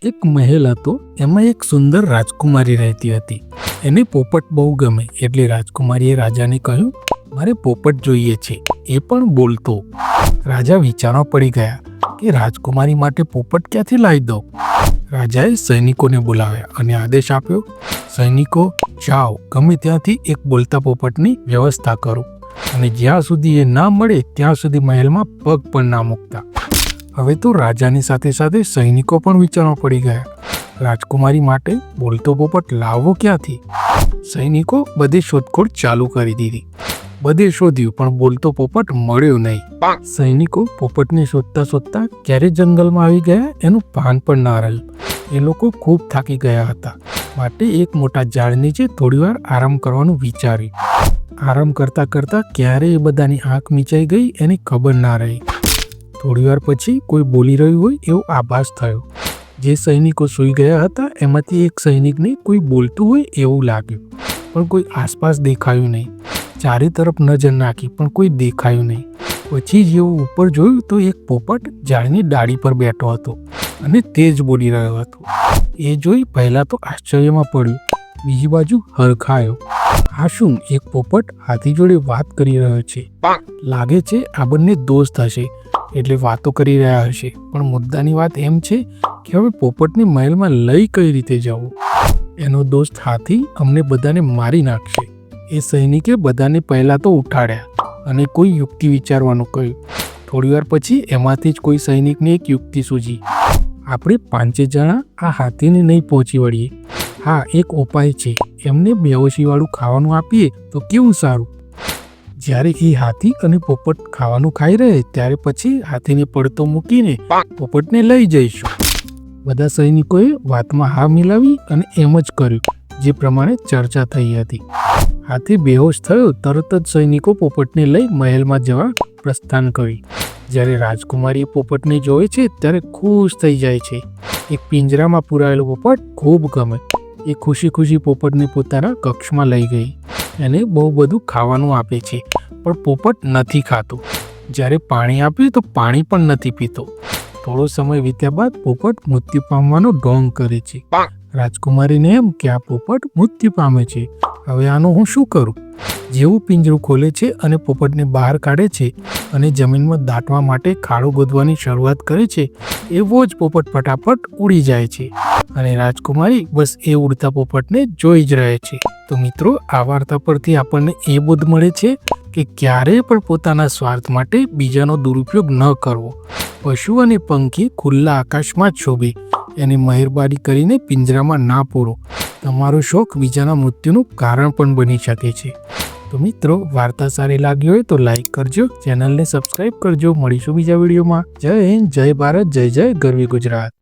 એક મહેલ હતો, એમાં એક સુંદર રાજકુમારી રહેતી હતી. એને પોપટ બહુ ગમે એટલે રાજકુમારીએ રાજાને કહ્યું, મારે પોપટ જોઈએ છે, એ પણ બોલતો. રાજા વિચારમાં પડી ગયા કે રાજકુમારી માટે પોપટ ક્યાંથી લાવી દઉં. રાજાએ સૈનિકોને બોલાવ્યા અને આદેશ આપ્યો, સૈનિકો જાઓ, ગમે ત્યાંથી એક બોલતા પોપટની વ્યવસ્થા કરો અને જ્યાં સુધી એ ના મળે ત્યાં સુધી મહેલમાં પગ પણ ના મૂકતા. હવે તો રાજાની સાથે સાથે સૈનિકો પણ વિચારમાં પડી ગયા, રાજકુમારી માટે બોલતો પોપટ લાવવો ક્યાંથી. સૈનિકો બધે શોધખોળ ચાલુ કરી દીધી. બધે શોધ્યું પણ બોલતો પોપટ મળ્યો નહીં. સૈનિકો પોપટને શોધતા શોધતા ક્યારે જંગલમાં આવી ગયા એનું ભાન પણ ના રહ્યું. એ લોકો ખૂબ થાકી ગયા હતા, માટે એક મોટા ઝાડ નીચે થોડીવાર આરામ કરવાનું વિચાર્યું. આરામ કરતા કરતા ક્યારે એ બધાની આંખ મીચાઈ ગઈ એની ખબર ના રહી. થોડીવાર પછી કોઈ બોલી રહ્યું હોય એવો આભાસ થયો. જે સૈનિકો સૂઈ ગયા હતા એમાંથી એક સૈનિકને કોઈ બોલતું હોય એવું લાગ્યું, પણ કોઈ આસપાસ દેખાયું નહીં. ચારે તરફ નજર નાખી પણ કોઈ દેખાયું નહીં. પછી જેવું ઉપર જોયું તો એક પોપટ ઝાડની ડાળી પર બેઠો હતો અને તે જ બોલી રહ્યો હતો. એ જોઈ પહેલાં તો આશ્ચર્યમાં પડ્યું, બીજી બાજુ હરખાયો. આ શું, એક પોપટ હાથી જોડે વાત કરી રહ્યો છે. લાગે છે આ બંને દોસ્ત હશે એટલે વાતો કરી રહ્યા હશે. પણ મુદ્દાની વાત એમ છે કે હવે પોપટને મહેલમાં લઈ કઈ રીતે જવું. એનો દોસ્ત હાથી અમને બધાને મારી નાખશે. એ સૈનિકે બધાને પહેલાં તો ઉઠાડ્યા અને કોઈ યુક્તિ વિચારવાનું કહ્યું. થોડીવાર પછી એમાંથી જ કોઈ સૈનિકને એક યુક્તિ સૂજી, આપણે 5 જણા આ હાથીને નહીં પહોંચી વળીએ. હા, એક ઉપાય છે, એમને બેહોશીવાળું ખાવાનું આપીએ તો કેવું સારું. જ્યારે એ હાથી અને પોપટ ખાવાનું ખાઈ રહે ત્યારે પછી હાથીને પડતો મૂકીને પોપટને લઈ જઈશું. બધા સૈનિકોએ વાતમાં હા મિલાવી અને એમ જ કર્યું જે પ્રમાણે ચર્ચા થઈ હતી. હાથી બેહોશ થયો તરત જ સૈનિકો પોપટને લઈ મહેલમાં જવા પ્રસ્થાન કર્યું. જ્યારે રાજકુમારી પોપટને જોવે છે ત્યારે ખુશ થઈ જાય છે. એક પિંજરામાં પુરાયેલો પોપટ ખૂબ ગમે. એ ખુશી ખુશી પોપટને પોતાના કક્ષમાં લઈ ગઈ. એને બહુ બધું ખાવાનું આપે છે પણ પોપટ નથી ખાતો. જ્યારે પાણી આપ્યું તો પાણી પણ નથી પીતો. થોડો સમય વીત્યા બાદ પોપટ મૃત્યુ પામવાનો ઢોંગ કરે છે. રાજકુમારીને એમ કે આ પોપટ મૃત્યુ પામે છે, હવે આનું હું શું કરું. જેવું પિંજરું ખોલે છે અને પોપટને બહાર કાઢે છે અને જમીનમાં દાટવા માટે ખાડો ગોદવાની શરૂઆત કરે છે, એવો જ પોપટ ફટાફટ ઉડી જાય છે અને રાજકુમારી બસ એ ઉડતા પોપટને જોઈ જ રહે છે. તો મિત્રો, આ વાર્તા પરથી આપણને એ બોધ મળે છે કે ક્યારેય પણ પોતાના સ્વાર્થ માટે બીજાનો દુરુપયોગ ન કરવો. પશુ અને પંખી ખુલ્લા આકાશમાં જ શોભે, એની મહેરબાની કરીને પિંજરામાં ના પૂરો. તમારો શોખ બીજાના મૃત્યુનું કારણ પણ બની શકે છે. તો મિત્રો, વાર્તા સારી લાગી હોય તો લાઈક કરજો, ચેનલને સબસ્ક્રાઈબ કરજો. મળીશું બીજા વિડીયોમાં. જય હિન્દ, જય ભારત, જય જય ગરવી ગુજરાત.